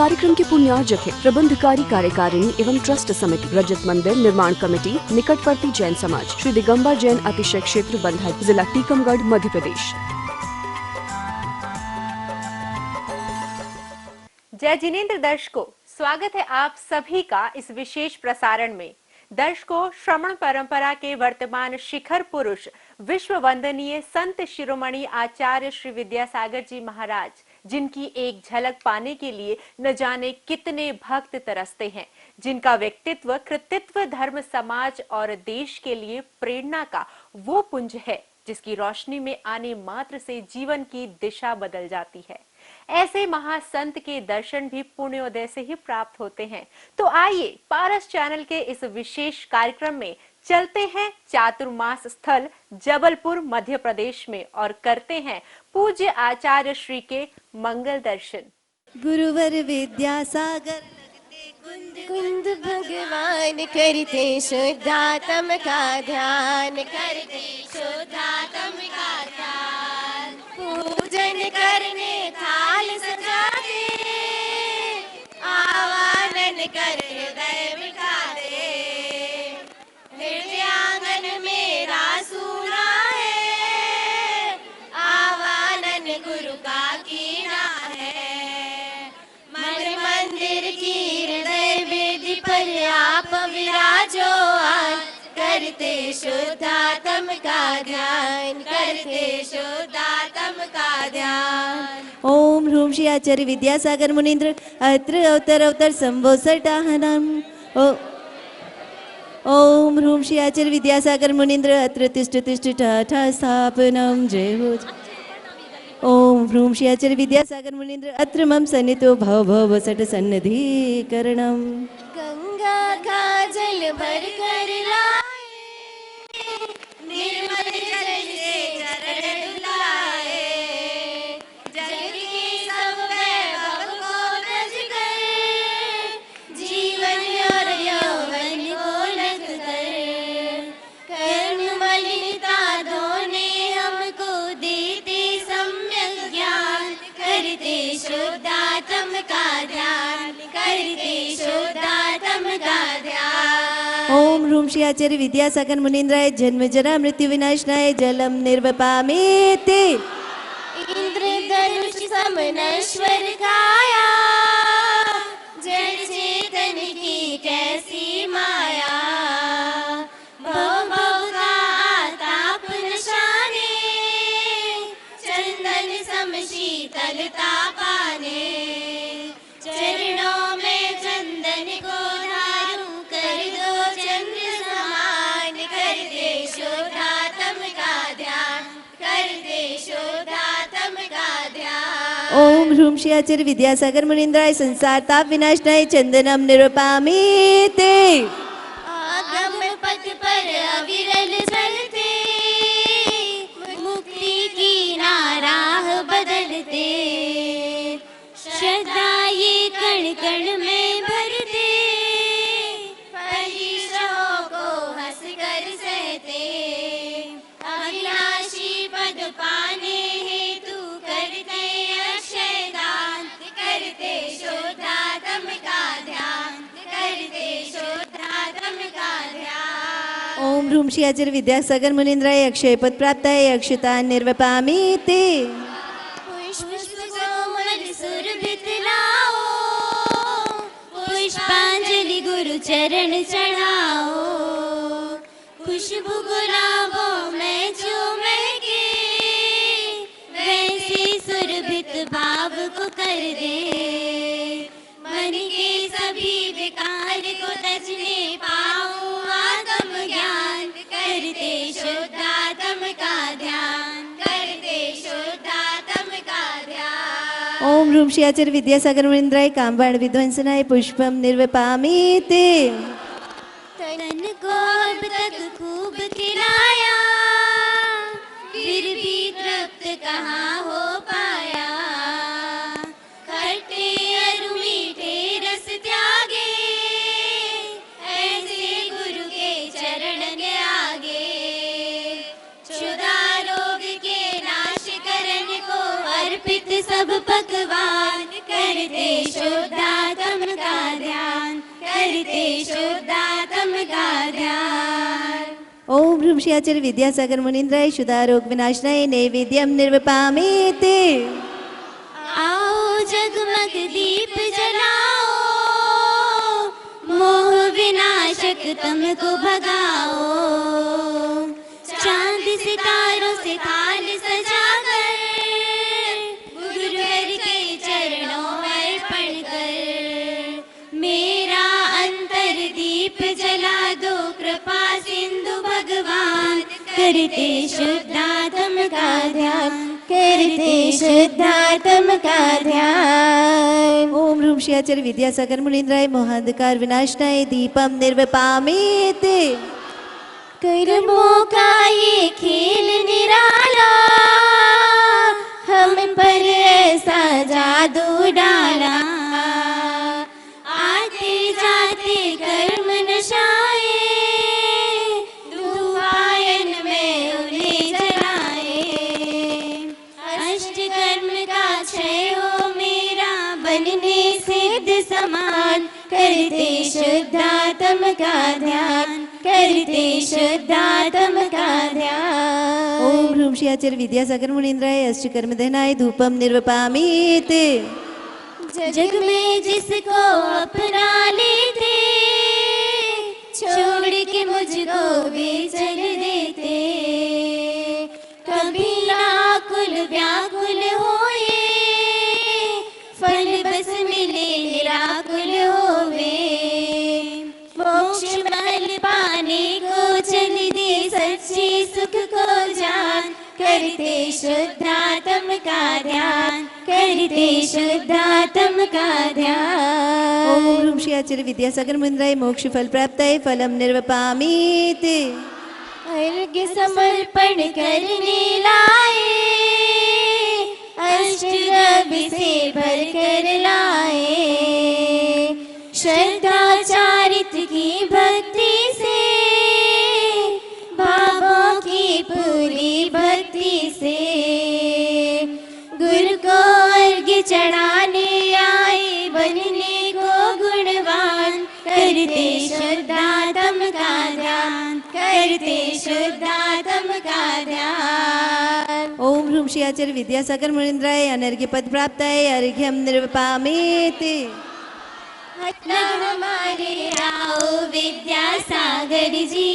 कार्यक्रम के पुण्यार्जक है प्रबंधकारी कार्यकारिणी एवं ट्रस्ट समिति, रजत मंदिर निर्माण कमेटी, निकटवर्ती जैन समाज, श्री दिगंबर जैन अतिशय क्षेत्र बंधा, जिला टीकमगढ़, मध्य प्रदेश। जय जिनेंद्र दर्शकों, स्वागत है आप सभी का इस विशेष प्रसारण में। दर्शकों, श्रमण परंपरा के वर्तमान शिखर पुरुष विश्व वंदनीय संत शिरोमणि आचार्य श्री विद्यासागर जी महाराज, जिनकी एक झलक पाने के लिए न जाने कितने भक्त तरसते हैं, जिनका व्यक्तित्व, कृतित्व धर्म, समाज और देश के लिए प्रेरणा का वो पुंज है जिसकी रोशनी में आने मात्र से जीवन की दिशा बदल जाती है। ऐसे महासंत के दर्शन भी पुण्योदय से ही प्राप्त होते हैं। तो आइए पारस चैनल के इस विशेष कार्यक्रम में चलते हैं चातुर्मास स्थल जबलपुर मध्य प्रदेश में और करते हैं पूज्य आचार्य श्री के मंगल दर्शन। गुरुवर विद्यासागर कुंद भगवान करते शुद्धात्म का ध्यान, करते शुद्धात्म का ध्यान। पूजन करने थाल सजाते, आवाहन कर हृदय बिठाते। हृदयांगन मेरा सूना है, आवाहन गुरु का कीना है। मन मंदिर की हृदय वेदी पर आप विराजो आज, करते शुद्धात्म का ध्यान, करते शुद्धात्म का ध्यान। ओम ह्रूम श्री आचार्य विद्यासागर मुनीन्द्र अत्र अवतर अवतर संभोसटाहनम। ओम ह्रूम श्री आचार्य विद्यासागर मुनीन्द्र अत्र तिष्ठ तिष्ठ ठाठा स्थापनम। जय हो। ओम ह्रूम श्री आचार्य विद्यासागर मुनीन्द्र अत्र मम सन्नितो भव भव सट सन्निधिकरणम। गंगा का जल भर कर लाए, निर्मल जल से चरण धुलाए। जग के सब वैभव को तज कर, जीवन और यौवन को लग कर। कर्म मलिनता धोने हमको देते सम्यक ज्ञान, करते शुद्धात्म का ध्यान, करते शुद्धात्म का ध्यान। ओम ह्रूम श्री आचार्य विद्यासागर मुनीन्द्राय जन्म जरा मृत्यु विनाशनाय जलम निर्वपामेति। इंद्रधनुष सम नश्वर काया, जड़ चेतन की कैसी माया। भव भव का आताप नशाने, चंदन सम शीतलता पाने। चरणों में चंदन को धारू कर दो चंद्र समान, करते शुद्धात्म का ध्यान, करते शुद्धात्म का ध्यान। ओम ह्रूम श्री आचार्य विद्यासागर मुनीन्द्राय संसार ताप विनाशनाय चंदनम निरुपामीते। आगम पथ पर अविरल चलते, मुक्ति की राह बदलते। श्रद्धा ये कण कण में भरते, परिश्रमों को हंस कर सहते। अविनाशी पद पाने हेतु करते अक्षय दान, करते शुद्धात्म का ध्यान, करते शुद्धात्म का ध्यान। ओम ह्रूम श्री आचार्य विद्यासागर मुनीन्द्राय अक्षय पद प्राप्ताय अक्षतान निर्वपामीते। पुष्प कोमल सुरभित लाओ, पुष्पांजलि गुरु चरण चढ़ाओ। खुशबू गुलाबों में जो महके, वैसे सुरभित भाव को कर दे। मन के सभी विकार को तजने पाओ आत्म ज्ञान, करते शुद्धात्म का ध्यान, करते शुद्धात्म का ध्यान। ओम ह्रूम श्री आचार्य विद्यासागर मुनीन्द्राय कामबाण विध्वंसनाय पुष्पम निर्वपामीते। तन को अब तक खूब खिलाया, फिर भी तृप्त कहाँ हो पाया। खट्टे और मीठे रस त्यागे, ऐसे गुरु के चरण के आगे। क्षुधा रोग के नाश करने को अर्पित सब पकवान, करते शुद्धा शुद्धात्म का ध्यान। ओम ह्रूं श्री आचार्य विद्यासागर मुनीन्द्राय शुद्धारोग विनाशनाय नैवेद्यम निर्वपामीति। आओ जगमग दीप जलाओ, मोह विनाशक तम को भगाओ। चांद सितारों से थाल सजाकर, गुरुवर के चरणों में अर्पण कर। मेरा अंतर दीप जला दो कृपा सिंधु भगवान। करते शुद्धात्म का ध्यान, करते शुद्धात्म का ध्यान। ओम ह्रूं श्री आचार्य विद्यासागर मुनीन्द्राय मोहांधकार विनाशनाय दीपम निर्वपामीति। कर्मों का ये खेल निराला, हम पर ऐसा जादू डाला। आते जाते कर्म नशाए, धुआयन में उन्हें जलाए। अष्ट कर्म का क्षय हो मेरा, बनने सिद्ध समान। करते शुद्धात्म का ध्यान, करते शुद्धात्म का ध्यान। ओम ह्रूं श्री आचार्य विद्यासागर मुनीन्द्राय अष्टकर्म दहनाय धूपम निर्वपामीति। जग में जिसको अपना लेते, छोड़ के मुझको वे चल देते। कभी नाकुल व्याकुल होए, फल बस मिले निराकुल होवे। मोक्ष महल पाने को चल दे, सच्चे सुख को जान। करते शुद्धात्म का ध्यान, करते शुद्धात्म का ध्यान। ओम ह्रूं श्री आचार्य विद्यासागर मुनीन्द्राय मोक्ष फल प्राप्ताय फलम निर्वपामीति। अर्घ्य समर्पण करने लाए, अष्टरवि से भर कर लाए। श्रद्धाचारित की भक्ति से, भावों की पूरी भक्ति से। गुरु को अर्घ्य चढ़ाने आए, बनने को गुणवान। करते शुद्धात्म का ध्यान, करते शुद्धात्म का ध्यान। ओम ह्रूं श्री आचार्य विद्यासागर मुनीन्द्राय अनर्घ्य पद प्राप्ताय अर्घ्यम निर्वपामीति। हमारे आओ विद्यासागर जी।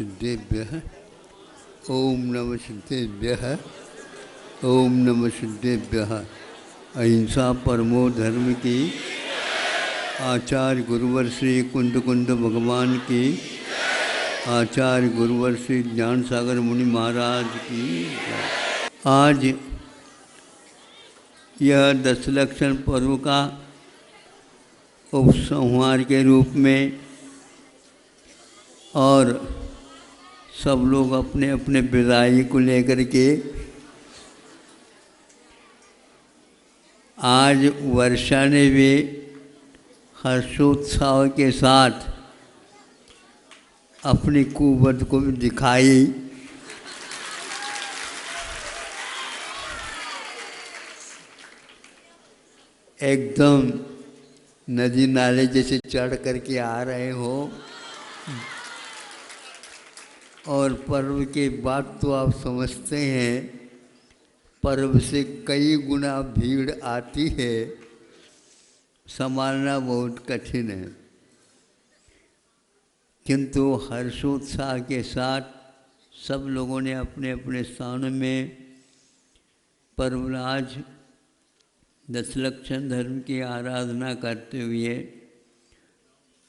सिद्धेभ्यः ओम नमः सिद्धेभ्यः ओम नमः सिद्धेभ्यः। अहिंसा परमो धर्म की, आचार्य गुरुवर श्री कुंद कुंद भगवान की, आचार्य गुरुवर श्री ज्ञान सागर मुनि महाराज की। आज यह दशलक्षण पर्व का उपसंहार के रूप में और सब लोग अपने अपने विदाई को लेकर के आज वर्षा ने भी हर्षोत्साह के साथ अपनी कुवत को भी दिखाई। एकदम नदी नाले जैसे चढ़ करके आ रहे हो और पर्व के बाद तो आप समझते हैं पर्व से कई गुना भीड़ आती है, संभालना बहुत कठिन है। किंतु हर्षोत्साह के साथ सब लोगों ने अपने अपने स्थान में पर्वराज दशलक्षण धर्म की आराधना करते हुए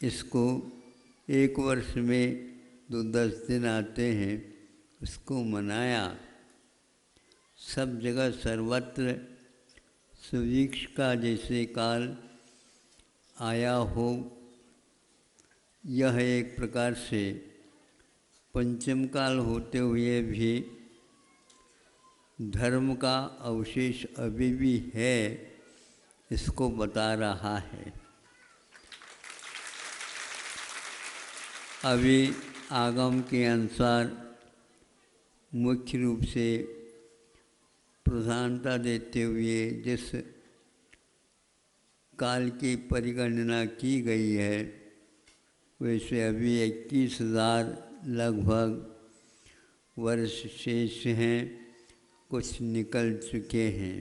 इसको एक वर्ष में 10 दिन आते हैं उसको मनाया। सब जगह सर्वत्र सुभिक्ष का जैसे काल आया हो, यह एक प्रकार से पंचम काल होते हुए भी धर्म का अवशेष अभी भी है, इसको बता रहा है। अभी आगम के अनुसार मुख्य रूप से प्रधानता देते हुए जिस काल की परिगणना की गई है वैसे अभी 21,000 लगभग वर्ष शेष हैं, कुछ निकल चुके हैं।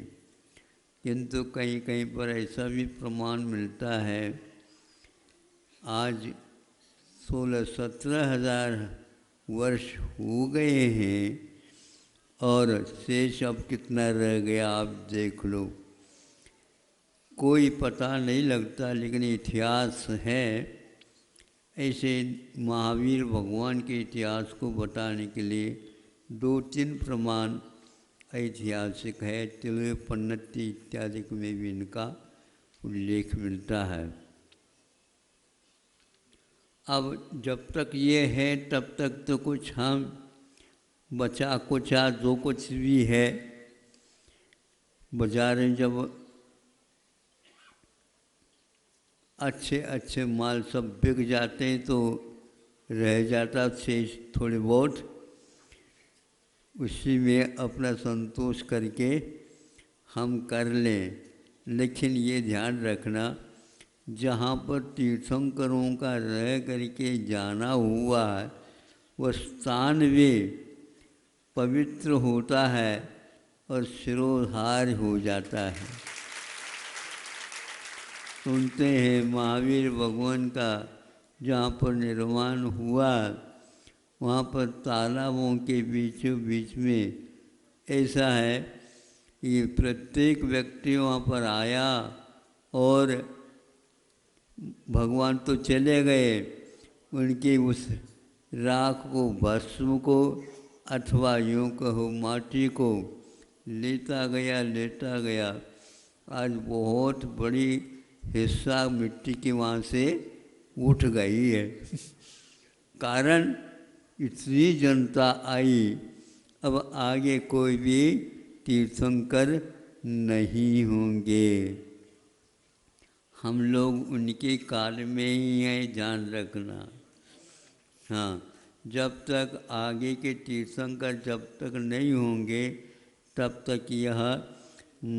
किंतु कहीं कहीं पर ऐसा भी प्रमाण मिलता है आज 16-17 हज़ार वर्ष हो गए हैं और शेष अब कितना रह गया आप देख लो। कोई पता नहीं लगता, लेकिन इतिहास है। ऐसे महावीर भगवान के इतिहास को बताने के लिए 2-3 प्रमाण ऐतिहासिक है। तिलवे पन्नति इत्यादि में भी इनका उल्लेख मिलता है। अब जब तक ये है तब तक तो कुछ हम बचा कुचा जो कुछ भी है बाजार में जब अच्छे अच्छे माल सब बिक जाते हैं तो रह जाता शेष थोड़े बहुत, उसी में अपना संतोष करके हम कर लें। लेकिन ये ध्यान रखना जहाँ पर तीर्थंकरों का रह करके जाना हुआ है वह स्थान भी पवित्र होता है और शिरोधार हो जाता है। सुनते हैं महावीर भगवान का जहाँ पर निर्माण हुआ वहाँ पर तालाबों के बीचों बीच में ऐसा है कि प्रत्येक व्यक्ति वहाँ पर आया और भगवान तो चले गए, उनकी उस राख को भस्म को अथवा यूँ कहो माटी को लेता गया। आज बहुत बड़ी हिस्सा मिट्टी की वहाँ से उठ गई है। कारण इतनी जनता आई, अब आगे कोई भी तीर्थंकर नहीं होंगे। हम लोग उनके काल में ही हैं, जान रखना। हाँ, जब तक आगे के तीर्थंकर जब तक नहीं होंगे तब तक यह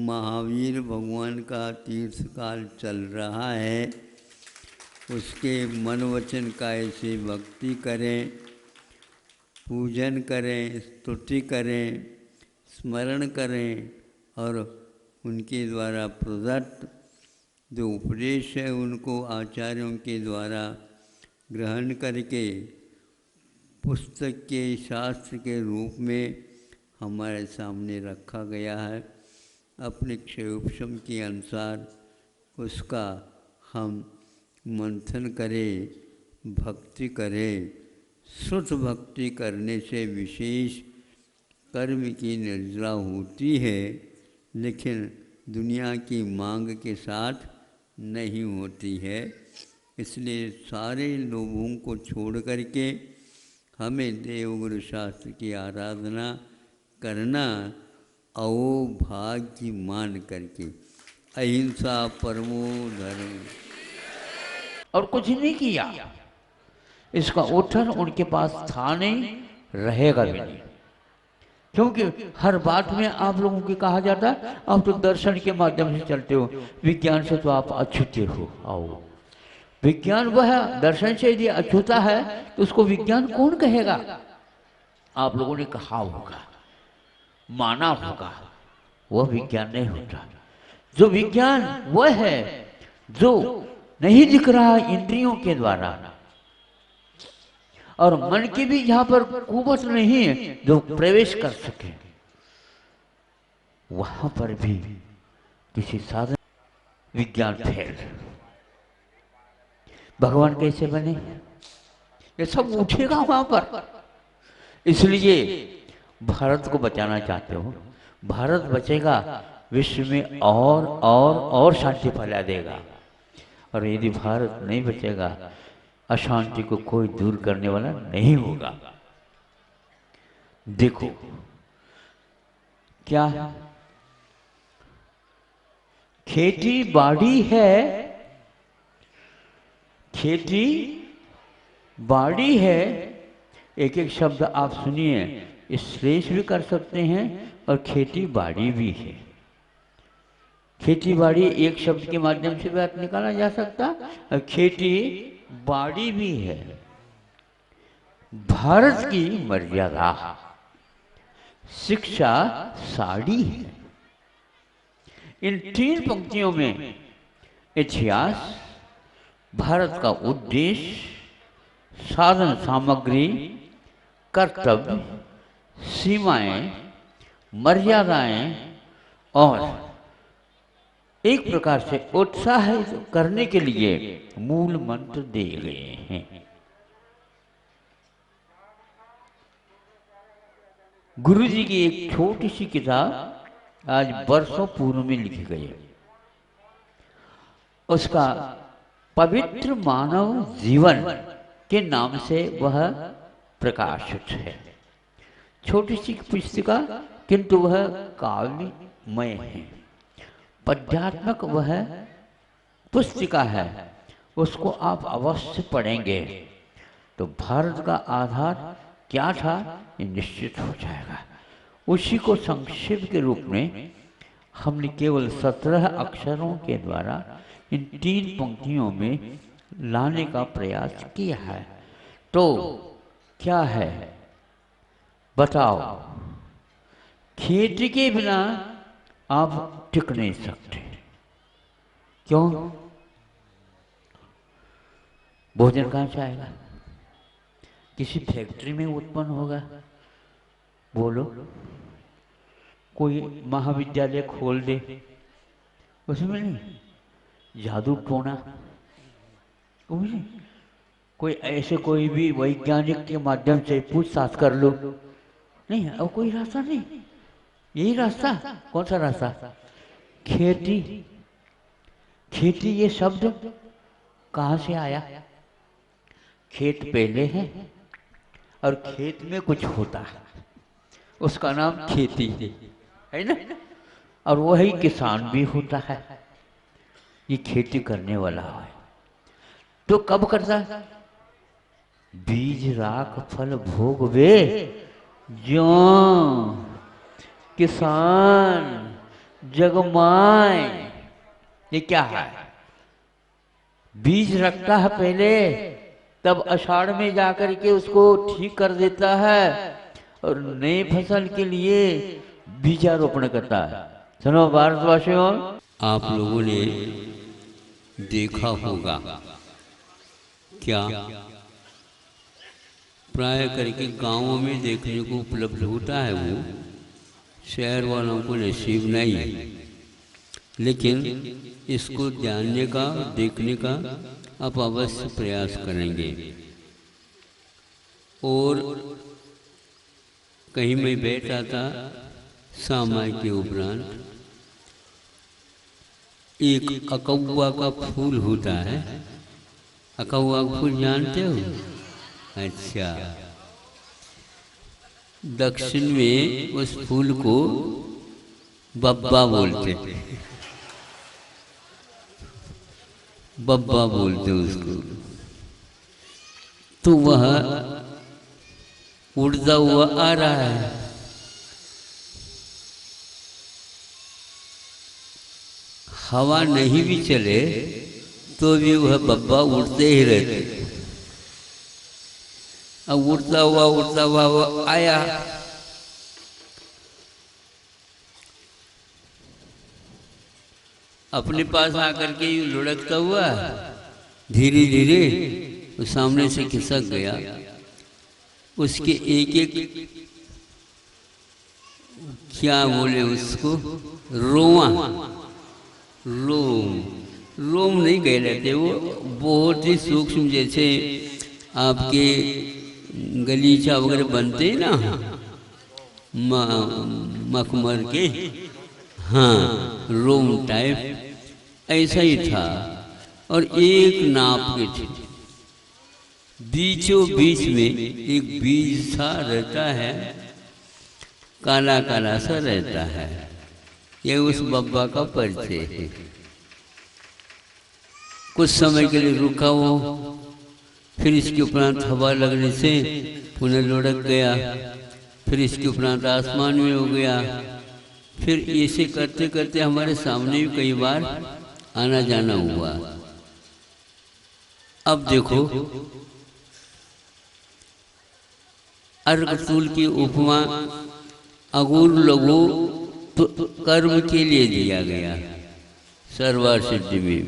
महावीर भगवान का तीर्थकाल चल रहा है। उसके मन वचन काय से भक्ति करें, पूजन करें, स्तुति करें, स्मरण करें और उनके द्वारा प्रदत्त जो उपदेश है उनको आचार्यों के द्वारा ग्रहण करके पुस्तक के शास्त्र के रूप में हमारे सामने रखा गया है। अपने क्षयोपशम के अनुसार उसका हम मंथन करें, भक्ति करें। शुद्ध भक्ति करने से विशेष कर्म की निर्जरा होती है, लेकिन दुनिया की मांग के साथ नहीं होती है। इसलिए सारे लोभों को छोड़ करके हमें देवगुरु शास्त्र की आराधना करना अवभाग्य मान करके। अहिंसा परमो धर्म। और कुछ नहीं किया, इसका उत्तर उनके पास था नहीं, रहेगा भी नहीं। क्योंकि हर बात में आप लोगों को कहा जाता है आप तो दर्शन के माध्यम से चलते हो, विज्ञान से तो आप अछूते हो। आओ, विज्ञान वह दर्शन से यदि अछूता है तो उसको विज्ञान कौन कहेगा? आप लोगों ने कहा होगा, माना होगा, वह विज्ञान नहीं होता। जो विज्ञान वह है जो नहीं दिख रहा इंद्रियों के द्वारा, और मन की भी जहां पर कुवत नहीं है जो प्रवेश कर सके, वहां पर भी किसी साधन विज्ञान फेल। भगवान कैसे बने? ये सब उठेगा वहां पर। इसलिए भारत को बचाना चाहते हो, भारत बचेगा, विश्व में और शांति फैला देगा। और यदि भारत नहीं बचेगा, अशांति को कोई दूर करने वाला नहीं होगा। देखो क्या खेती बाड़ी है, खेती बाड़ी है। एक एक शब्द आप सुनिए, श्लेष भी कर सकते हैं और खेती बाड़ी भी है। खेती बाड़ी एक शब्द के माध्यम से बात निकाला जा सकता, और खेती बाड़ी भी है। भारत की मर्यादा शिक्षा साड़ी है। इन 3 पंक्तियों में इतिहास, भारत का उद्देश्य, साधन सामग्री, कर्तव्य, सीमाएं, मर्यादाएं और एक प्रकार से उत्साह करने के लिए मूल मंत्र दिए गए हैं। गुरु जी की एक छोटी सी किताब आज वर्षों पूर्व में लिखी गई है। उसका पवित्र मानव जीवन के नाम से वह प्रकाशित है। छोटी सी पुस्तिका, किंतु वह काव्यमय है। पद्यात्मक वह पुस्तिका है, उसको आप अवश्य पढ़ेंगे तो भारत का आधार क्या था ये निश्चित हो जाएगा। उसी को संक्षेप के रूप में हमने केवल 17 अक्षरों के द्वारा इन 3 पंक्तियों में लाने का प्रयास किया है। तो क्या है बताओ? खेती के बिना आप टिक नहीं सकते। क्यों? भोजन कहाँ से आएगा? किसी फैक्ट्री में उत्पन्न होगा? बोलो, कोई महाविद्यालय खोल दे, उसमें नहीं जादू टोना, कोई ऐसे कोई भी वैज्ञानिक के माध्यम से पूछताछ कर लो, नहीं, अब कोई रास्ता नहीं। यही रास्ता, कौन सा रास्ता? खेती। खेती ये शब्द कहाँ से आया? खेत पहले है और खेत में कुछ होता है, उसका नाम खेती है ना। और वही किसान भी होता है, ये खेती करने वाला है। तो कब करता है? बीज राख फल भोग वे जो किसान जगमाय। ये क्या है? बीज रखता है पहले, तब आषाढ़ में जाकर के उसको ठीक कर देता है और नए फसल के लिए बीजारोपण करता है। सुनो भारतवासियों, आप लोगों ने देखा होगा क्या प्राय करके गांवों में देखने को उपलब्ध होता है, वो शहर वालों को नसीब नहीं है। लेकिन इसको जानने का, देखने का आप अवश्य प्रयास करेंगे। और कहीं मैं बैठा था सामाई के उपरांत, एक अकौवा का फूल होता है। अकौवा का फूल जानते हो? अच्छा, दक्षिण में उस फूल को बब्बा बोलते, बब्बा बोलते उसको। तो वह उड़ता हुआ आ रहा है। हवा नहीं भी चले तो भी वह बब्बा उड़ते ही रहते। अब उड़ता हुआ वो आया। अपने पास आकर के लुढ़कता हुआ धीरे धीरे वो सामने से खिसक गया। उसके एक एक क्या बोले उसको, रोमा, रोम नहीं कह रहते, वो बहुत ही सूक्ष्म, जैसे आपके गलीचा वगैरह बनते हैं ना मखमल के, हाँ रोम टाइप ऐसा ही था। और एक नाप के थे, बीचों बीच में एक बीज सा रहता है, काला काला सा रहता है। ये उस बब्बा का परिचय है। कुछ समय के लिए रुका वो, फिर इसके उपरांत हवा लगने से पुनः लुढ़क गया, फिर इसके उपरांत आसमान में हो गया। फिर ऐसे करते करते हमारे सामने भी कई बार आना जाना हुआ। अब देखो, अर्कतूल की उपमा अगुर लघु कर्म के लिए दिया गया। सर्वार सिद्धि में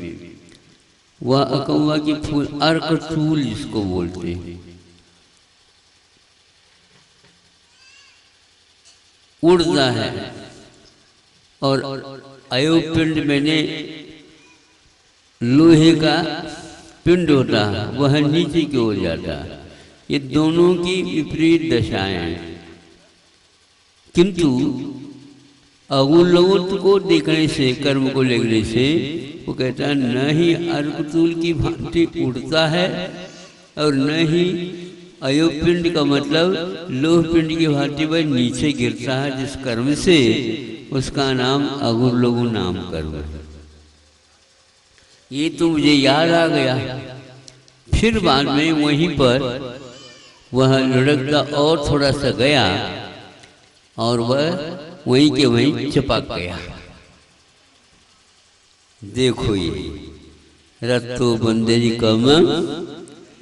वह अकौवा की फूल अर्कतूल जिसको बोलते हैं, उड़ता है। और अयोपिंड मैंने लोहे का पिंड होता है, वह नीचे की ओर जाता है। ये दोनों की विपरीत दशाएं हैं। किंतु अगुलवत को देखने से, कर्म को लेने से, वो कहता है न ही अर्कतूल की भांति उड़ता है और न ही अयोपिंड का मतलब लोह पिंड की भांति वह नीचे गिरता है, जिस कर्म से उसका नाम अगुलघु नाम कर्म है। ये तो मुझे याद आ गया। फिर बाद में वहीं पर वह लुढ़कता और थोड़ा सा गया और वह वहीं के वहीं चिपक गया। देखो ये रत्तो बंदेरी कम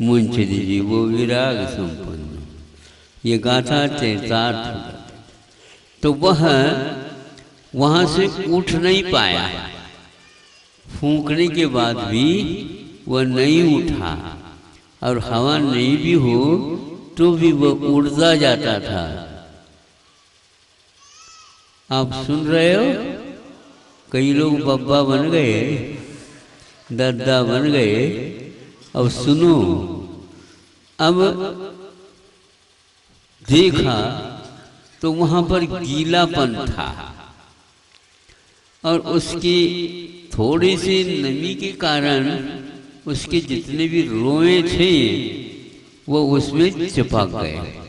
मुंचदी जी वो विराग संपन्न, ये गाथा चरितार्थ। तो वह वहां से उठ नहीं पाया। फूंकने के बाद भी वह नहीं उठा, और हवा नहीं भी हो तो भी वह उड़ता जाता था। आप सुन रहे हो? कई लोग बब्बा बन गए, दादा बन गए। अब सुनो, अब देखा तो वहां पर गीलापन था, और उसकी थोड़ी सी नमी के कारण उसके जितने भी रोए थे वो उसमें चिपक गए।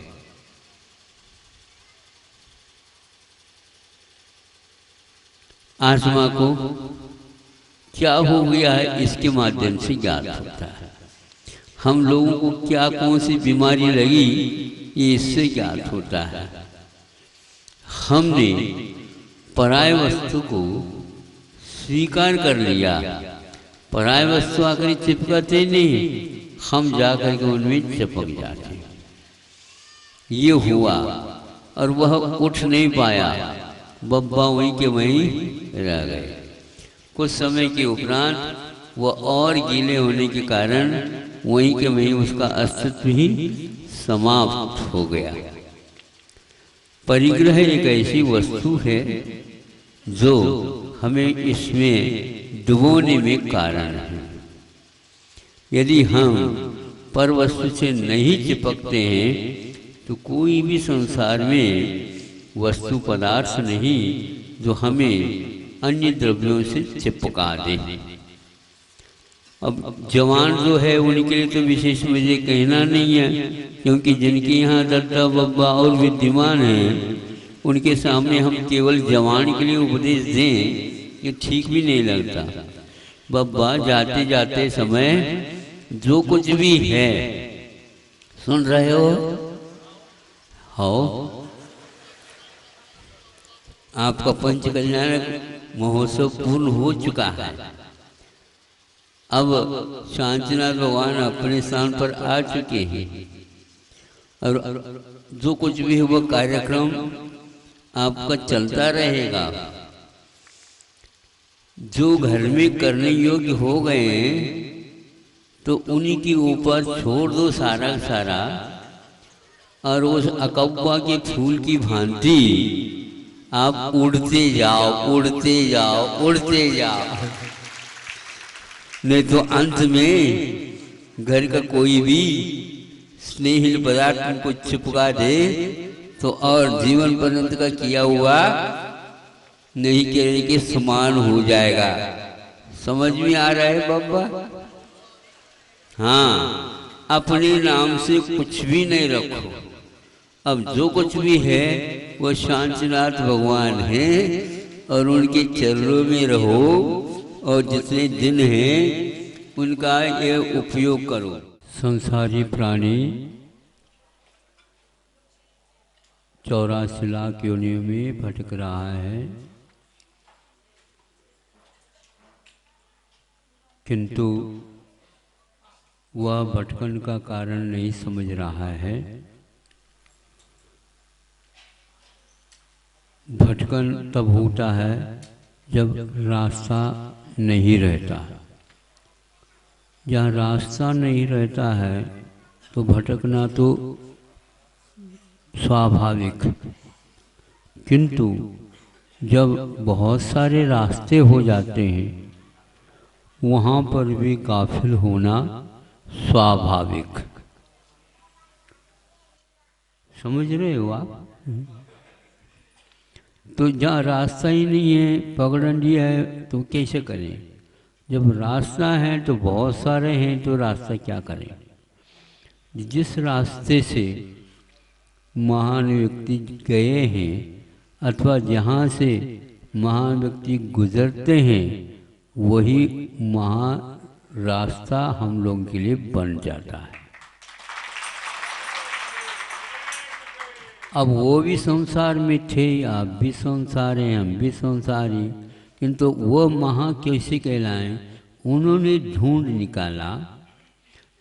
आत्मा को क्या हो गया है इसके माध्यम से ज्ञात होता है। हम लोगों को क्या कौन सी बीमारी लगी ये इससे ज्ञात होता है। हमने पराय वस्तु को स्वीकार कर लिया। पराय वस्तु आकर चिपकते नहीं, हम जाकर के उनमें चिपक जाते। ये हुआ और वह उठ नहीं पाया, बब्बा वहीं के वहीं रह गए। कुछ समय के उपरांत वह और गीले होने के कारण वहीं के वहीं उसका अस्तित्व ही समाप्त हो गया। परिग्रह एक ऐसी वस्तु है जो हमें इसमें डुबोने में कारण है। यदि हम पर वस्तु से नहीं चिपकते हैं तो कोई भी संसार में वस्तु पदार्थ नहीं जो हमें अन्य द्रव्यों से चिपका दे। अब जवान जो है उनके लिए तो विशेष मुझे कहना नहीं है, क्योंकि जिनके यहाँ दद्दा बब्बा और विद्यमान हैं उनके सामने हम केवल जवान के लिए उपदेश दें ये ठीक भी नहीं लगता। बब्बा जाते जाते समय जो कुछ भी है, सुन रहे हो आपका पंच कल्याणक महोत्सव पूर्ण हो चुका है। अब शांतिनाथ भगवान अपने स्थान पर आ चुके हैं और जो कुछ भी है वह कार्यक्रम आपका चलता रहेगा। जो घर में करने योग्य हो गए तो उन्हीं के ऊपर छोड़ दो सारा सारा, और उस अकब्बा के फूल की भांति आप उड़ते जाओ उड़ते जाओ उड़ते जाओ, नहीं तो अंत में घर का कोई भी स्नेहिल पदार्थ तुमको चिपका दे तो और जीवन पर्यंत का किया हुआ नहीं कहने के समान हो जाएगा। समझ में आ रहा है बाबा? हाँ, अपने नाम से कुछ भी नहीं रखो। अब जो कुछ भी है वो शांतिनाथ भगवान है और उनके चरणों में रहो और जितने दिन हैं उनका ये उपयोग करो। संसारी प्राणी 84 लाख योनियों में भटक रहा है, किंतु वह भटकन का कारण नहीं समझ रहा है। भटकन तब होता है जब रास्ता नहीं रहता। जहाँ रास्ता नहीं रहता है तो भटकना तो स्वाभाविक, किंतु जब बहुत सारे रास्ते हो जाते हैं वहाँ पर भी गाफिल होना स्वाभाविक। समझ रहे हो आप? तो जहाँ रास्ता ही नहीं है, पगडंडी है, तो कैसे करें? जब रास्ता है तो बहुत सारे हैं तो रास्ता क्या करें? जिस रास्ते से महान व्यक्ति गए हैं अथवा जहाँ से महान व्यक्ति गुजरते हैं वही महान रास्ता हम लोगों के लिए बन जाता है। अब वो भी संसार में थे, आप भी संसार हैं, हम भी संसारी, किंतु वो महा कैसे कहलाएं? उन्होंने ढूंढ निकाला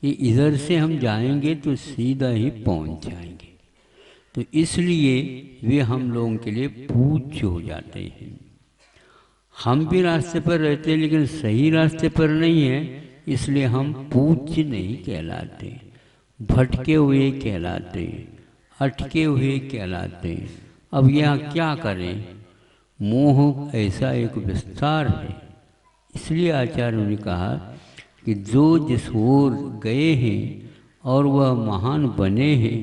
कि इधर से हम जाएंगे तो सीधा ही पहुंच जाएंगे, तो इसलिए वे हम लोगों के लिए पूज्य हो जाते हैं। हम भी रास्ते पर रहते हैं लेकिन सही रास्ते पर नहीं है, इसलिए हम पूज्य नहीं कहलाते, भटके हुए कहलाते हैं, अटके हुए कहलाते हैं। अब यहाँ क्या करें? मोह ऐसा एक विस्तार है, इसलिए आचार्यों ने कहा कि जो जिस ओर गए हैं और वह महान बने हैं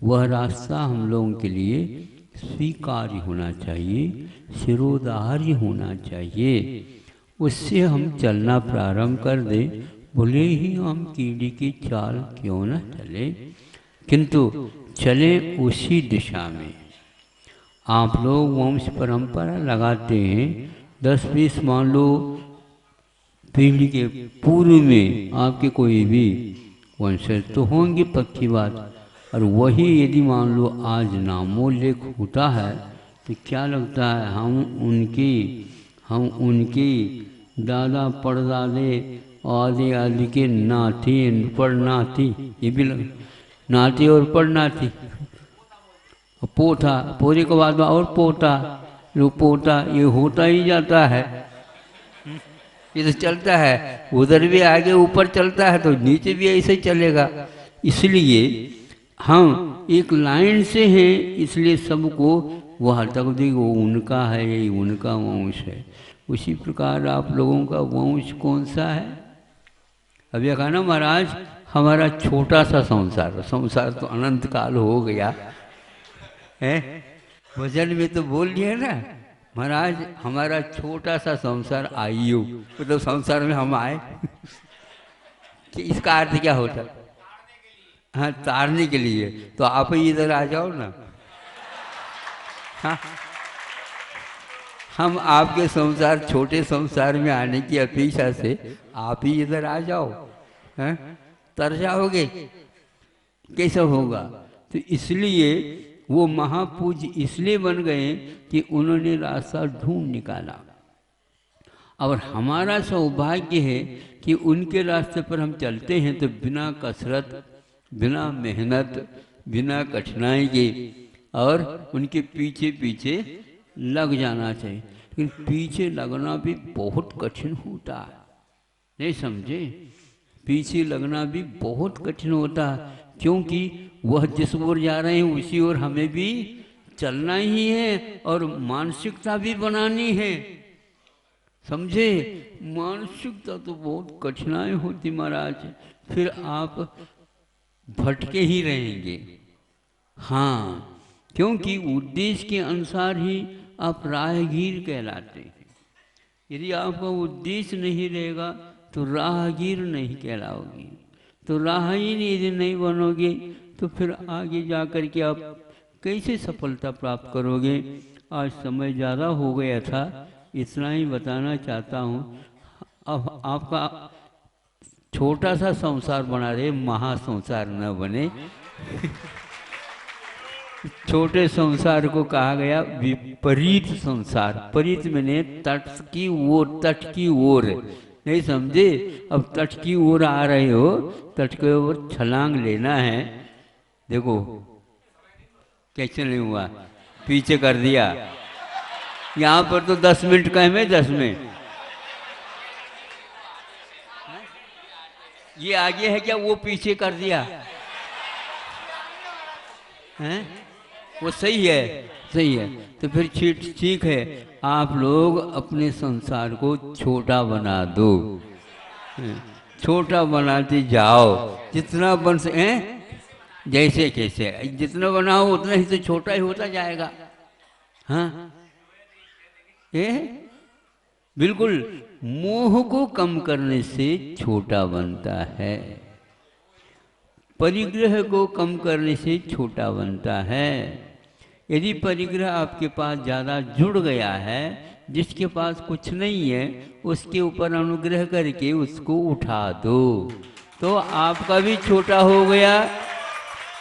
वह रास्ता हम लोगों के लिए स्वीकार्य होना चाहिए, शिरोधार्य होना चाहिए। उससे हम चलना प्रारंभ कर दें, भले ही हम कीड़ी की चाल क्यों न चले, किंतु चले उसी दिशा में। आप लोग वंश परंपरा लगाते हैं, 10-20 मान लो पीढ़ी के पूर्व में आपके कोई भी वंशज तो होंगे, पक्की बात, और वही यदि मान लो आज नामोल्लेख होता है तो क्या लगता है हम उनकी दादा परदादे आदि आदि के नाती पड़नाती, ये भी नाती और पड़नाती, पोता, पोते के बाद और पोता, जो पोता ये होता ही जाता है, ये तो चलता है, उधर भी आगे ऊपर चलता है तो नीचे भी ऐसे चलेगा। इसलिए हम एक लाइन से हैं, इसलिए सबको वह तक देखो उनका है, ये उनका वंश है। उसी प्रकार आप लोगों का वंश कौन सा है? अब यह कहा ना महाराज हमारा छोटा सा संसार, संसार तो अनंत काल हो गया है, वचन में तो बोल दिया ना महाराज हमारा छोटा सा संसार आयु, मतलब संसार में हम आए कि इसका अर्थ क्या होता? हाँ, तारने के लिए। तो आप ही इधर आ जाओ ना। हाँ, हम आपके संसार छोटे संसार में आने की अपेक्षा से आप ही इधर आ जाओ। हैं? तर जाओगे, कैसा होगा? तो इसलिए वो महापूज्य इसलिए बन गए कि उन्होंने रास्ता ढूंढ निकाला। और हमारा सौभाग्य है कि उनके रास्ते पर हम चलते हैं तो बिना कसरत, बिना मेहनत, बिना कठिनाई के, और उनके पीछे पीछे लग जाना चाहिए। लेकिन पीछे लगना भी बहुत कठिन होता है, नहीं समझे? पीछे लगना भी बहुत कठिन होता है, क्योंकि वह जिस ओर जा रहे हैं उसी ओर हमें भी चलना ही है और मानसिकता भी बनानी है, समझे? मानसिकता तो बहुत कठिनाई होती महाराज, फिर आप भटके ही रहेंगे। हाँ, क्योंकि उद्देश्य के अनुसार ही आप राहगीर कहलाते हैं। यदि आपका उद्देश्य नहीं रहेगा तो राहगीर नहीं कहलाओगे। तो राहगीर यदि नहीं बनोगे तो फिर आगे जा कर के आप कैसे सफलता प्राप्त करोगे? आज समय ज़्यादा हो गया था, इतना ही बताना चाहता हूँ। अब आपका छोटा सा संसार बना रहे, महासंसार न बने। छोटे संसार को कहा गया विपरीत संसार। परीत मैंने तट की ओर, तट की ओर, नहीं समझे? अब तट की ओर आ रहे हो, तट के ओर छलांग लेना है। देखो कैसे नहीं हुआ, पीछे कर दिया। यहाँ पर तो 10 मिनट का है, मैं 10 मिनट। ये आगे है क्या? वो पीछे कर दिया हैं? वो सही है, सही है। तो फिर ठीक है, आप लोग अपने संसार को छोटा बना दो, छोटा बनाते जाओ जितना बन सके। जैसे कैसे जितना बनाओ उतना ही तो छोटा ही होता जाएगा। हाँ, ये बिल्कुल मोह को कम करने से छोटा बनता है, परिग्रह को कम करने से छोटा बनता है। यदि परिग्रह आपके पास ज़्यादा जुड़ गया है, जिसके पास कुछ नहीं है उसके ऊपर अनुग्रह करके उसको उठा दो, तो आपका भी छोटा हो गया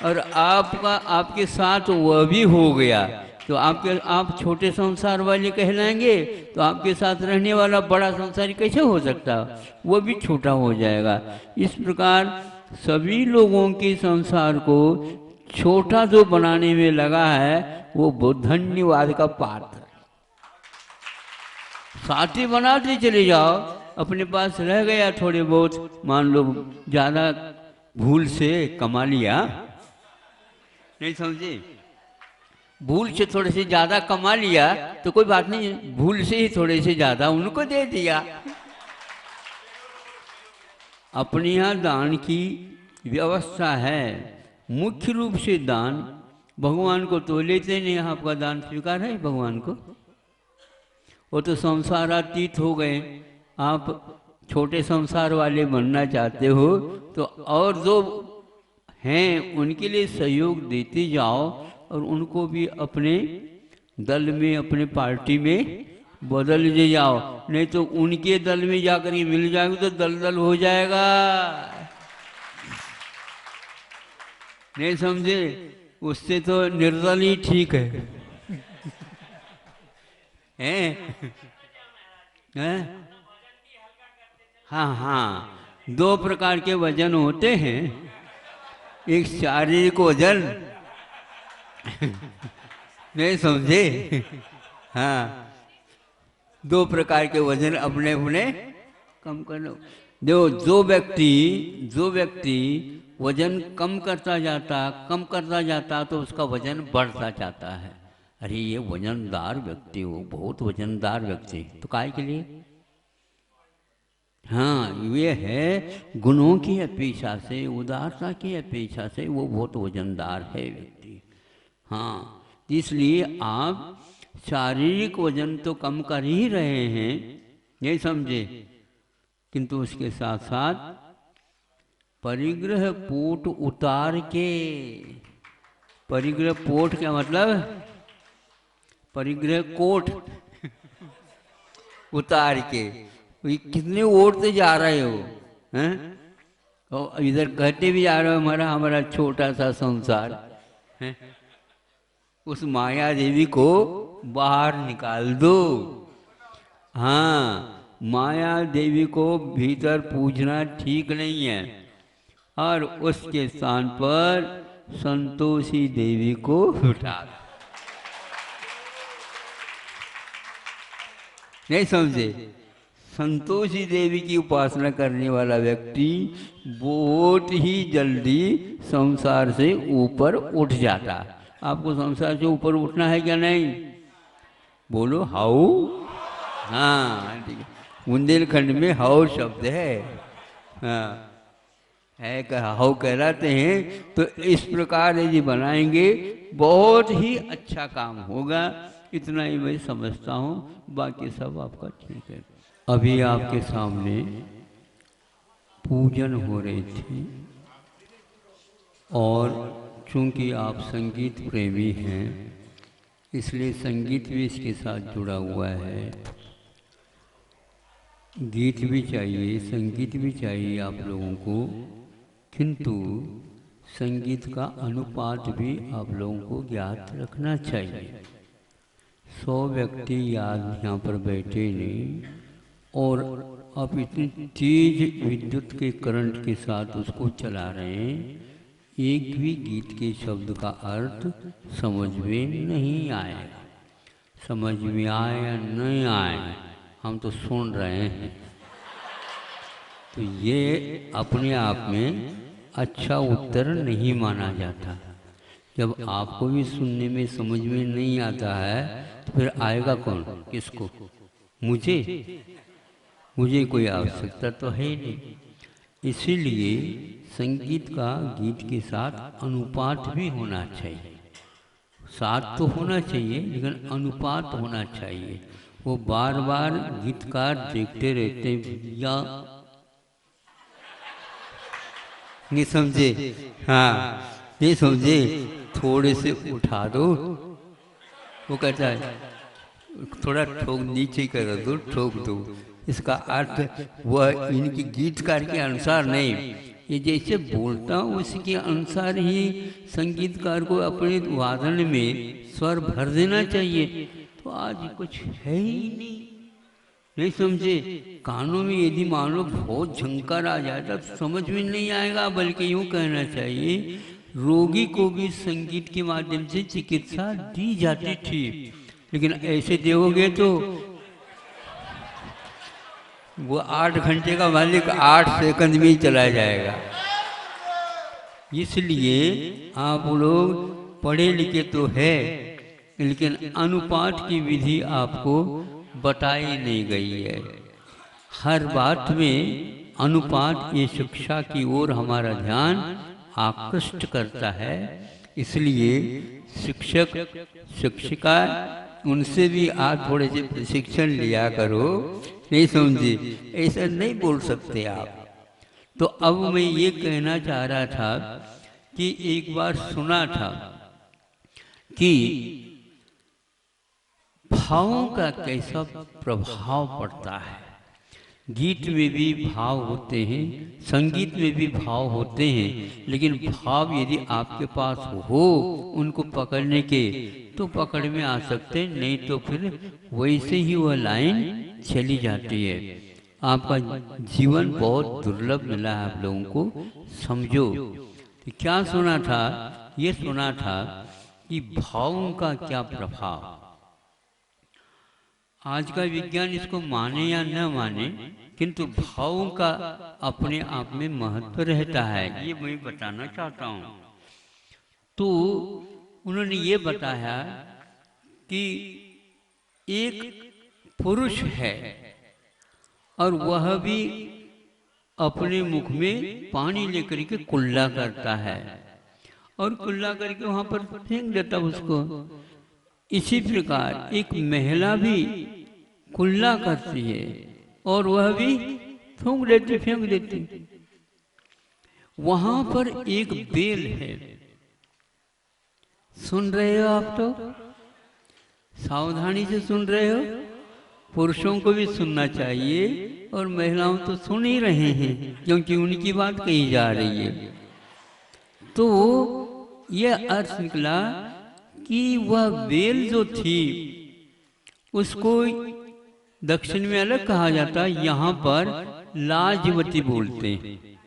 और आपका आपके साथ वह भी हो गया। तो आप छोटे संसार वाले कहलाएंगे, तो आपके साथ रहने वाला बड़ा संसारी कैसे हो सकता? वो भी छोटा हो जाएगा। इस प्रकार सभी लोगों के संसार को छोटा जो बनाने में लगा है वो धन्यवाद का पात्र है। साथ ही बनाते चले जाओ। अपने पास रह गया थोड़े बहुत, मान लो ज़्यादा भूल से कमा लिया, नहीं समझे? भूल से थोड़े से ज़्यादा कमा लिया तो कोई बात नहीं, भूल से ही थोड़े से ज़्यादा उनको दे दिया। अपने यहाँ दान की व्यवस्था है। मुख्य रूप से दान भगवान को तो लेते नहीं। आपका दान स्वीकार है भगवान को? वो तो संसारातीत हो गए। आप छोटे संसार वाले बनना चाहते हो तो और जो हैं उनके लिए सहयोग देते जाओ और उनको भी अपने दल में, अपने पार्टी में बदल ले जाओ। नहीं तो उनके दल में जाकर के मिल जाएंगे तो दलदल हो जाएगा, नहीं समझे? उससे तो निर्दल ही ठीक है, हैं? हाँ हाँ, 2 प्रकार के वजन होते हैं। एक शारीरिक वजन, नहीं समझे? हाँ, 2 प्रकार के वजन अपने अपने कम करो। देखो जो व्यक्ति वजन कम करता जाता तो उसका वजन बढ़ता जाता है। अरे ये वजनदार व्यक्ति हो, बहुत वजनदार व्यक्ति, तो काय के लिए? हाँ, ये है गुणों की अपेक्षा से, उदारता की अपेक्षा से वो बहुत वजनदार है व्यक्ति। हाँ, इसलिए आप शारीरिक वजन तो कम कर ही रहे हैं, नहीं समझे, किंतु उसके साथ साथ परिग्रह पोट उतार के, परिग्रह पोट क्या मतलब? परिग्रह कोट उतार के कितने ओढ़ते जा रहे हो हैं? और इधर कहते भी जा रहे हो हमारा छोटा सा संसार है, उस माया देवी को बाहर निकाल दो। हाँ, माया देवी को भीतर पूजना ठीक नहीं है, और उसके स्थान पर संतोषी देवी को उठा दो। नहीं समझे? संतोषी देवी की उपासना करने वाला व्यक्ति बहुत ही जल्दी संसार से ऊपर उठ जाता। आपको संसार से ऊपर उठना है क्या? नहीं बोलो हाउ। हाँ ठीक है, बुंदेलखंड में हाउ शब्द है। हाँ है, हाउ कहलाते हैं। तो इस प्रकार यदि बनाएंगे बहुत ही अच्छा काम होगा। इतना ही मैं समझता हूँ, बाकी सब आपका ठीक है। अभी आपके सामने पूजन हो रही थी, और चूंकि आप संगीत प्रेमी हैं इसलिए संगीत भी इसके साथ जुड़ा हुआ है। गीत भी चाहिए, संगीत भी चाहिए आप लोगों को, किंतु संगीत का अनुपात भी आप लोगों को ज्ञात रखना चाहिए। 100 व्यक्ति यहाँ पर बैठे नहीं, और आप इतनी तेज विद्युत के करंट के साथ उसको चला रहे हैं, एक भी गीत के शब्द का अर्थ समझ में नहीं आएगा। समझ में आए या नहीं आए, हम तो सुन रहे हैं। तो ये अपने आप में अच्छा उत्तर नहीं माना जाता। जब आपको भी सुनने में समझ में नहीं आता है तो फिर आएगा कौन? किसको? मुझे कोई आवश्यकता तो है नहीं। इसीलिए संगीत का गीत के साथ अनुपात भी होना चाहिए। साथ तो होना चाहिए लेकिन अनुपात होना चाहिए। वो बार बार गीतकार देखते रहते या नहीं समझे? हाँ नहीं समझे, थोड़े से उठा दो। वो कहता है थोड़ा ठोक नीचे कर दो, ठोक दो। इसका अर्थ वह इनकी गीतकार के अनुसार नहीं, ये जैसे बोलता हूँ उसके अनुसार ही संगीतकार को अपने वादन में स्वर भर देना चाहिए। तो आज कुछ है ही नहीं समझे। कानों में यदि मान लो बहुत झंकार आ जाता तो समझ में नहीं आएगा, बल्कि यूँ कहना चाहिए रोगी को भी संगीत के माध्यम से चिकित्सा दी जाती थी, लेकिन ऐसे देखोगे तो वो 8 घंटे का मालिक 8 सेकंड में ही चला जाएगा। इसलिए आप लोग पढ़े लिखे तो है, लेकिन अनुपात की विधि आपको बताई नहीं गई है। हर बात में अनुपात ये शिक्षा की ओर हमारा ध्यान आकृष्ट करता है। इसलिए शिक्षक शिक्षिका उनसे भी आप थोड़े से प्रशिक्षण लिया करो। नहीं समझे? ऐसा नहीं बोल सकते आप। तो अब मैं ये कहना चाह रहा था कि एक बार सुना था कि भावों का कैसा प्रभाव पड़ता है। गीत में भी भाव होते हैं, संगीत में भी भाव होते हैं, लेकिन भाव यदि आपके पास हो उनको पकड़ने के तो पकड़ में आ सकते, नहीं तो फिर वैसे ही वह लाइन चली जाती है। आपका जीवन बहुत दुर्लभ मिला है आप लोगों को, समझो। तो क्या सुना था? ये सुना था कि भावों का क्या प्रभाव। आज का विज्ञान इसको माने या न माने, किंतु भावों का अपने आप में महत्व रहता है, ये मैं बताना चाहता हूँ। तो उन्होंने ये बताया कि एक पुरुष है और वह भी अपने मुख में पानी लेकर के कुल्ला करता है और कुल्ला करके वहां पर फेंक देता उसको। इसी प्रकार एक महिला भी कुल्ला करती है और वह भी फेंक देती। वहां पर एक बेल है, सुन रहे हो आप? तो सावधानी से सुन रहे हो। पुरुषों को भी सुनना चाहिए और महिलाओं तो सुन ही रहे हैं क्योंकि उनकी बात कही जा रही है। तो यह अर्थ निकला कि वह बेल जो थी उसको दक्षिण में अलग कहा जाता है, यहाँ पर लाजवती बोलते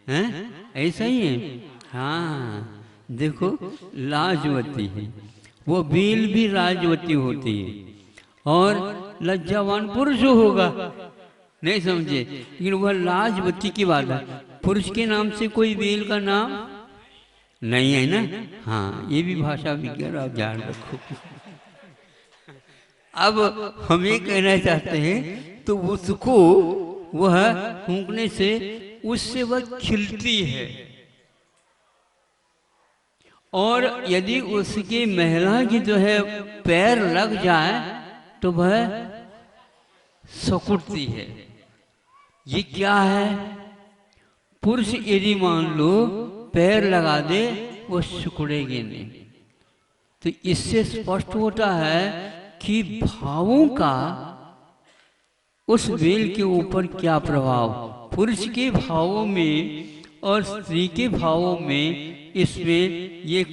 हैं। ऐसा ही है। हाँ देखो, लाजवती है वो बेल भी लाजवती होती है और लज्जावान पुरुष होगा, नहीं समझे? लेकिन वह लाजवती की बात है। पुरुष के नाम से कोई बेल का नाम नहीं है ना। हाँ, ये भी भाषा विज्ञान आप जान रखो। अब हम ये कहना चाहते हैं तो उसको वह फूंकने से उससे वह खिलती है और यदि उसकी महिला की जो है पैर लग जाए तो वह सकुटती है। ये क्या है? पुरुष यदि मान लो पैर लगा दे वो सिकुड़ेगी नहीं। तो इससे स्पष्ट होता है कि भावों का उस बेल के ऊपर क्या प्रभाव, पुरुष के भावों में और स्त्री के भावों में, इसमें ये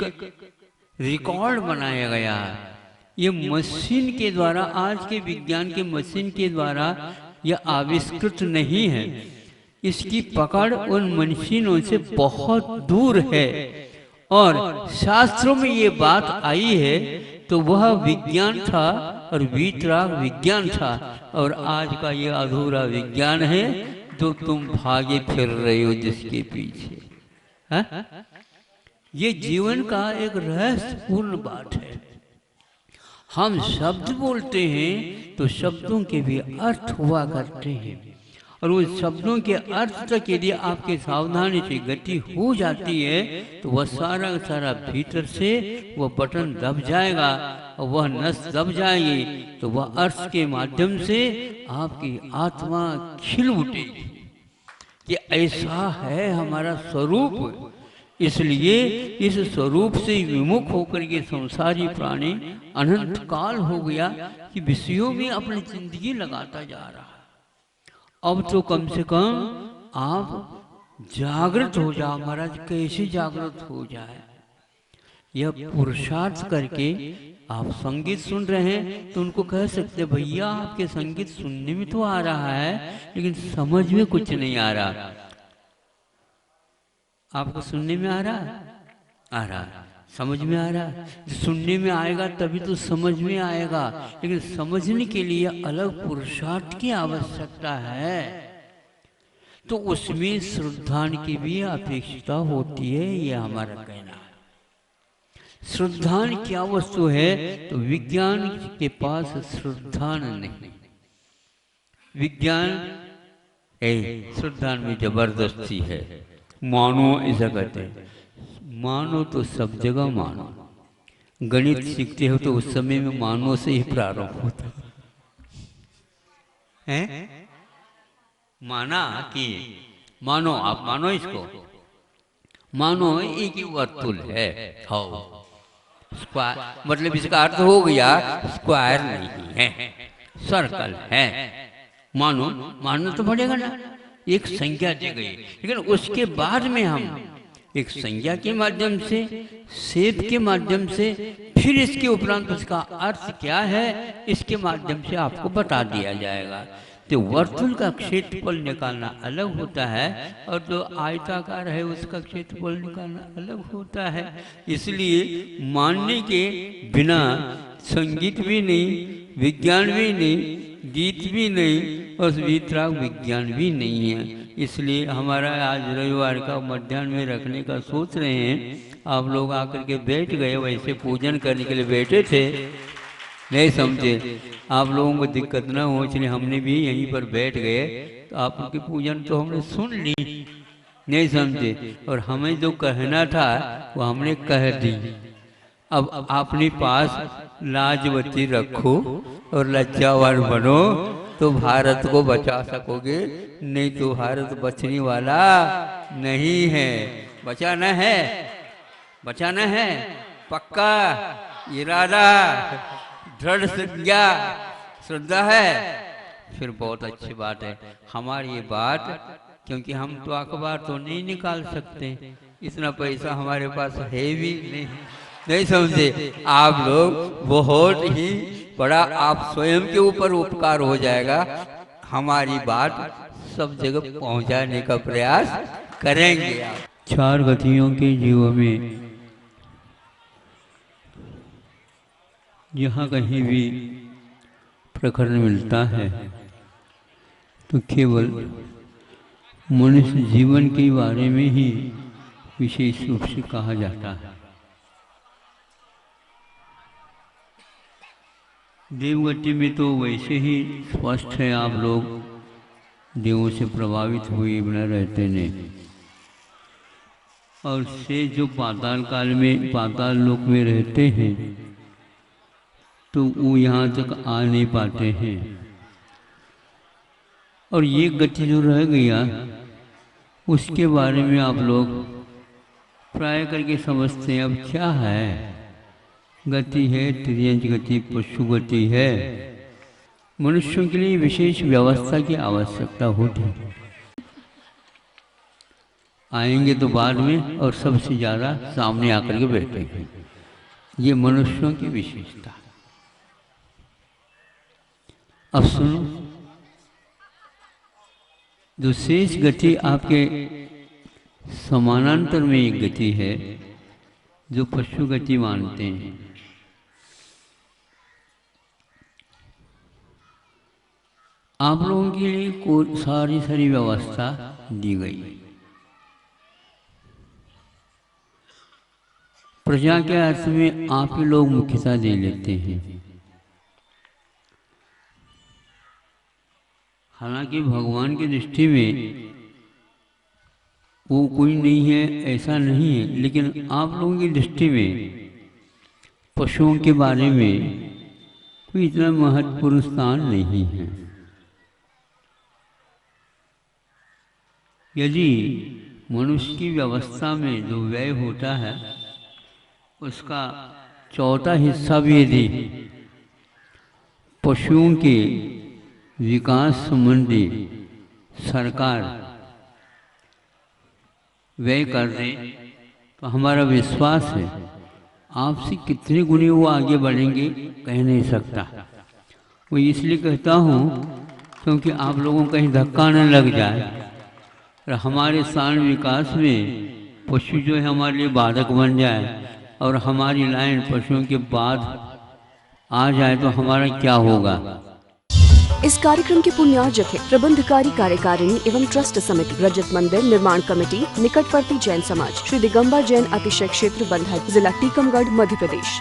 रिकॉर्ड बनाया गया है। ये मशीन के द्वारा, आज के विज्ञान के मशीन के द्वारा यह आविष्कृत नहीं है। इसकी पकड़ उन मशीनों से बहुत दूर है और शास्त्रों में ये बात आई है तो वह विज्ञान था और वीतराग विज्ञान था और आज का ये अधूरा विज्ञान है जो तुम भागे फिर रहे हो जिसके पीछे। है? ये जीवन का एक रहस्यपूर्ण बात है। हम शब्द बोलते हैं तो शब्दों के भी अर्थ हुआ करते हैं और उन शब्दों के अर्थ तक यदि आपके सावधानी से गति हो जाती है तो वह सारा सारा भीतर से वह बटन दब जाएगा और वह नस दब जाएगी तो वह अर्थ के माध्यम से आपकी आत्मा खिल उठेगी कि ऐसा है हमारा स्वरूप। इसलिए इस स्वरूप से विमुख होकर के संसारी प्राणी अनंत काल हो गया कि विषयों में अपनी जिंदगी लगाता जा रहा है। अब तो कम से कम आप जागृत हो जाओ। महाराज कैसे जागृत हो जाए? यह पुरुषार्थ करके आप संगीत सुन रहे हैं तो उनको कह सकते भैया आपके संगीत सुनने में तो आ रहा है लेकिन समझ में कुछ नहीं आ रहा। आपको सुनने में आ रहा है? आ रहा है। समझ में आ रहा है? सुनने में आएगा तभी तो समझ में आएगा, लेकिन समझने के लिए अलग पुरुषार्थ की आवश्यकता है। तो उसमें श्रद्धा की भी अपेक्षिता होती है, ये हमारा कहना है। श्रद्धा क्या वस्तु है? तो विज्ञान के पास श्रद्धा नहीं। विज्ञान श्रद्धा में जबरदस्ती है। मानो ऐसा कहते हैं, मानो तो सब जगह मानो। गणित सीखते हो तो उस समय में मानो से ही प्रारंभ होता है। माना कि मानो, आप मानो इसको, मानो एक ही वर्तुल है, स्क्वायर, मतलब इसका अर्थ हो गया स्क्वायर नहीं है, सर्कल है। मानो, मानना तो पड़ेगा ना, एक संज्ञा दी गई, लेकिन उसके बाद में हम एक संज्ञा के माध्यम से, सेप के माध्यम से, फिर इसके उपरांत उसका अर्थ क्या है इसके माध्यम से आपको बता दिया जाएगा। तो वर्तुल का क्षेत्रफल निकालना अलग होता है और जो आयताकार है उसका क्षेत्रफल निकालना अलग होता है। इसलिए मानने के बिना संगीत भी नहीं, विज्ञान भी नहीं, गीत भी नहीं और वीतराग विज्ञान भी नहीं है। इसलिए हमारा आज रविवार का मध्याह्न में रखने का सोच रहे हैं। आप लोग आकर के बैठ गए, वैसे पूजन करने के लिए बैठे थे, नहीं समझे, आप लोगों को दिक्कत ना हो इसलिए हमने भी यहीं पर बैठ गए। तो आपकी पूजन तो हमने सुन ली, नहीं समझे, और हमें जो कहना था वो हमने कह दी। अब अपने पास लाजवती रखो और लज्जावान बनो तो भारत को बचा सकोगे, नहीं तो भारत बचने वाला नहीं है। बचाना है, बचाना है, पक्का इरादा, दृढ़ संज्ञा, श्रद्धा है, फिर बहुत अच्छी बात है। हमारी ये बात, क्योंकि हम तो अखबार तो नहीं निकाल सकते, इतना पैसा हमारे पास है भी नहीं समझे। आप लोग बहुत ही बड़ा, आप स्वयं के ऊपर उपकार हो जाएगा, हमारी बात सब जगह पहुंचाने का प्रयास करेंगे। चार गतियों के जीवन में जहाँ कहीं भी प्रकरण मिलता है तो केवल मनुष्य जीवन के बारे में ही विशेष रूप से कहा जाता है। देवगति में तो वैसे ही स्पष्ट है, आप लोग देवों से प्रभावित हुए बिना रहते नहीं, और से जो पाताल काल में, पाताल लोक में रहते हैं तो वो यहाँ तक आ नहीं पाते हैं। और ये गति जो रह गया उसके बारे में आप लोग प्राय करके समझते हैं। अब क्या है, गति है, त्रियंच गति, पशु गति है। मनुष्यों के लिए विशेष व्यवस्था की आवश्यकता होती है। आएंगे तो बाद में, और सबसे ज़्यादा सामने आकर के बैठेंगे। ये मनुष्यों की विशेषता। अब सुनो, जो शेष गति आपके समानांतर में एक गति है जो पशु गति मानते हैं। आप लोगों के लिए सारी व्यवस्था दी गई। प्रजा के अर्थ में आप ही लोग मुख्यता दे लेते हैं। हालांकि भगवान की दृष्टि में वो कोई नहीं है, ऐसा नहीं है, लेकिन आप लोगों की दृष्टि में पशुओं के बारे में कोई इतना महत्वपूर्ण स्थान नहीं है। यदि मनुष्य की व्यवस्था में जो व्यय होता है उसका चौथा हिस्सा भी यदि पशुओं के विकास संबंधी सरकार व्यय कर दे तो हमारा विश्वास है आपसे कितने गुने वो आगे बढ़ेंगे कह नहीं सकता। वो इसलिए कहता हूँ क्योंकि आप लोगों को कहीं धक्का न लग जाए और हमारे सारण विकास में पशु जो है हमारे लिए बाधक बन जाए और हमारी लाइन पशुओं के बाद आ जाए तो हमारा क्या होगा। इस कार्यक्रम के पुण्यार्जक है प्रबंधकारी कार्यकारिणी एवं ट्रस्ट समिति, रजत मंदिर निर्माण कमेटी, निकटवर्ती जैन समाज, श्री दिगंबर जैन अतिशय क्षेत्र बंधा, जिला टीकमगढ़, मध्य प्रदेश।